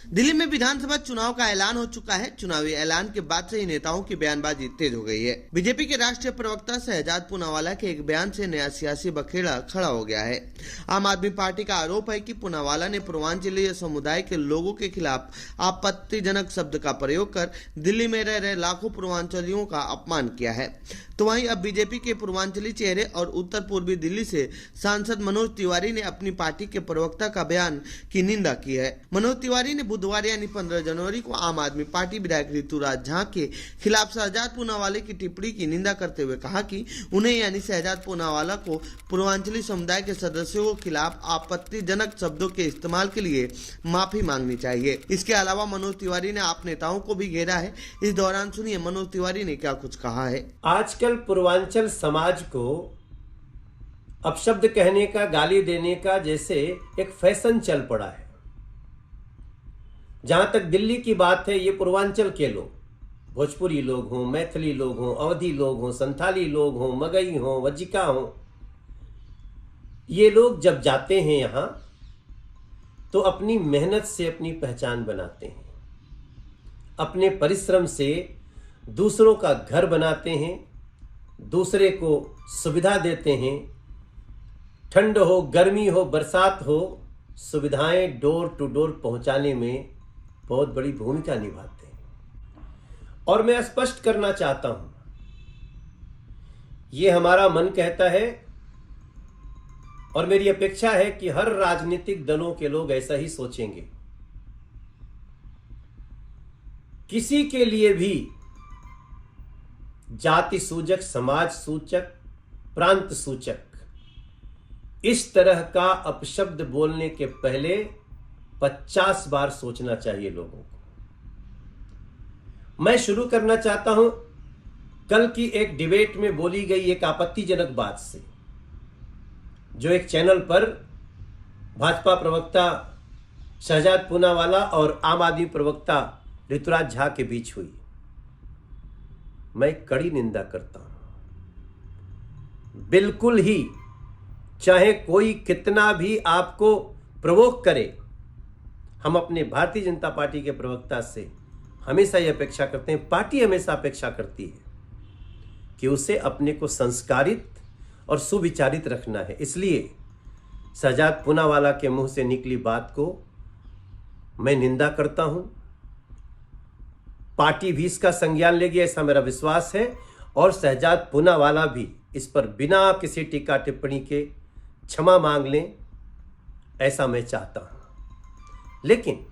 दिल्ली में विधानसभा चुनाव का ऐलान हो चुका है। चुनावी ऐलान के बाद से ही नेताओं की बयानबाजी तेज हो गई है। बीजेपी के राष्ट्रीय प्रवक्ता शहजाद पूनावाला के एक बयान से नया सियासी बखेड़ा खड़ा हो गया है। आम आदमी पार्टी का आरोप है कि पूनावाला ने पूर्वांचलीय समुदाय के लोगों के खिलाफ आपत्तिजनक शब्द का प्रयोग कर दिल्ली में रह रहे लाखों पूर्वांचलियों का अपमान किया है। तो वहीं अब बीजेपी के पूर्वांचली चेहरे और उत्तर पूर्वी दिल्ली से सांसद मनोज तिवारी ने अपनी पार्टी के प्रवक्ता का बयान की निंदा की है। मनोज तिवारी ने बुधवार यानी 15 जनवरी को आम आदमी पार्टी विधायक ऋतुराज झा के खिलाफ शहजाद पूनावाला की टिप्पणी की निंदा करते हुए कहा कि उन्हें यानी शहजाद पूनावाला को पूर्वांचली समुदाय के सदस्यों के खिलाफ आपत्तिजनक शब्दों के इस्तेमाल के लिए माफी मांगनी चाहिए। इसके अलावा मनोज तिवारी ने आप नेताओं को भी घेरा है। इस दौरान सुनिए मनोज तिवारी ने क्या कुछ कहा है। आजकल पूर्वांचल समाज को अपशब्द कहने का, गाली देने का जैसे एक फैशन चल पड़ा है। जहां तक दिल्ली की बात है, ये पूर्वांचल के लोग, भोजपुरी लोग हों, मैथिली लोग हों, अवधी लोग हों, संथाली लोग हों, मगई हों, वज्जिका हों, ये लोग जब जाते हैं यहां तो अपनी मेहनत से अपनी पहचान बनाते हैं, अपने परिश्रम से दूसरों का घर बनाते हैं, दूसरे को सुविधा देते हैं। ठंड हो, गर्मी हो, बरसात हो, सुविधाएं डोर टू डोर पहुंचाने में बहुत बड़ी भूमिका निभाते हैं। और मैं स्पष्ट करना चाहता हूं, यह हमारा मन कहता है और मेरी अपेक्षा है कि हर राजनीतिक दलों के लोग ऐसा ही सोचेंगे। किसी के लिए भी जाति सूचक, समाज सूचक, प्रांत सूचक इस तरह का अपशब्द बोलने के पहले 50 बार सोचना चाहिए लोगों को। मैं शुरू करना चाहता हूं कल की एक डिबेट में बोली गई एक आपत्तिजनक बात से, जो एक चैनल पर भाजपा प्रवक्ता शहजाद पूनावाला और आम आदमी प्रवक्ता ऋतुराज झा के बीच हुई। मैं कड़ी निंदा करता हूं। बिल्कुल ही, चाहे कोई कितना भी आपको प्रवोक करे, हम अपने भारतीय जनता पार्टी के प्रवक्ता से हमेशा ये अपेक्षा करते हैं, पार्टी हमेशा अपेक्षा करती है कि उसे अपने को संस्कारित और सुविचारित रखना है। इसलिए शहजाद पूनावाला के मुंह से निकली बात को मैं निंदा करता हूं। पार्टी भी इसका संज्ञान लेगी, ऐसा मेरा विश्वास है, और शहजाद पूनावाला भी इस पर बिना किसी टीका टिप्पणी के क्षमा मांग लें, ऐसा मैं चाहता हूं। लेकिन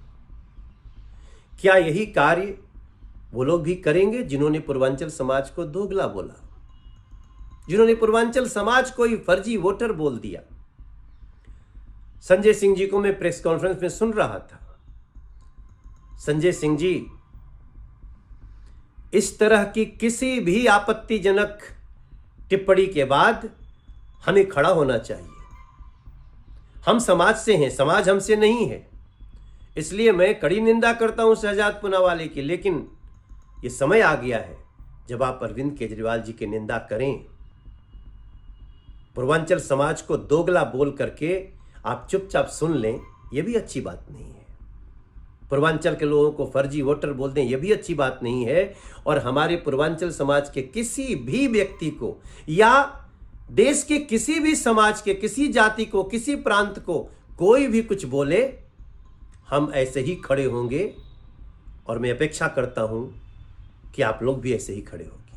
क्या यही कार्य वो लोग भी करेंगे जिन्होंने पूर्वांचल समाज को दोगला बोला, जिन्होंने पूर्वांचल समाज को ही फर्जी वोटर बोल दिया? संजय सिंह जी को मैं प्रेस कॉन्फ्रेंस में सुन रहा था। संजय सिंह जी, इस तरह की किसी भी आपत्तिजनक टिप्पणी के बाद हमें खड़ा होना चाहिए। हम समाज से हैं, समाज हमसे नहीं है। इसलिए मैं कड़ी निंदा करता हूं शहजाद पूनावाला की, लेकिन यह समय आ गया है जब आप अरविंद केजरीवाल जी की निंदा करें। पूर्वांचल समाज को दोगला बोल करके आप चुपचाप सुन लें, यह भी अच्छी बात नहीं है। पूर्वांचल के लोगों को फर्जी वोटर बोल दें, यह भी अच्छी बात नहीं है। और हमारे पूर्वांचल समाज के किसी भी व्यक्ति को या देश के किसी भी समाज के किसी जाति को, किसी प्रांत को कोई भी कुछ बोले, हम ऐसे ही खड़े होंगे। और मैं अपेक्षा करता हूं कि आप लोग भी ऐसे ही खड़े होंगे।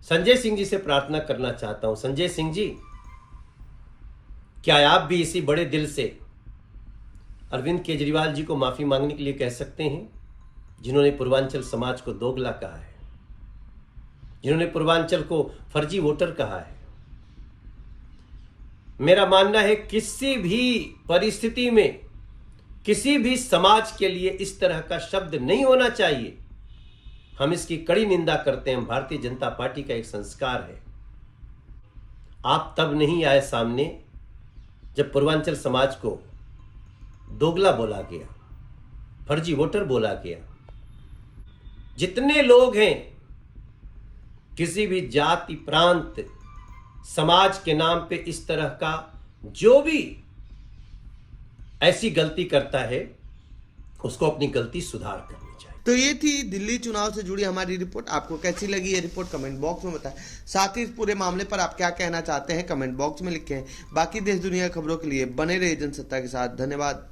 संजय सिंह जी से प्रार्थना करना चाहता हूं, संजय सिंह जी, क्या आप भी इसी बड़े दिल से अरविंद केजरीवाल जी को माफी मांगने के लिए कह सकते हैं, जिन्होंने पूर्वांचल समाज को दोगला कहा है, जिन्होंने पूर्वांचल को फर्जी वोटर कहा है? मेरा मानना है किसी भी परिस्थिति में किसी भी समाज के लिए इस तरह का शब्द नहीं होना चाहिए। हम इसकी कड़ी निंदा करते हैं। भारतीय जनता पार्टी का एक संस्कार है। आप तब नहीं आए सामने जब पूर्वांचल समाज को दोगला बोला गया, फर्जी वोटर बोला गया। जितने लोग हैं किसी भी जाति, प्रांत, समाज के नाम पे इस तरह का जो भी ऐसी गलती करता है, उसको अपनी गलती सुधार करनी चाहिए। तो ये थी दिल्ली चुनाव से जुड़ी हमारी रिपोर्ट। आपको कैसी लगी ये रिपोर्ट कमेंट बॉक्स में बताएं। साथ ही इस पूरे मामले पर आप क्या कहना चाहते हैं कमेंट बॉक्स में लिखें। बाकी देश दुनिया खबरों के लिए बने रहिए जनसत्ता के साथ। धन्यवाद।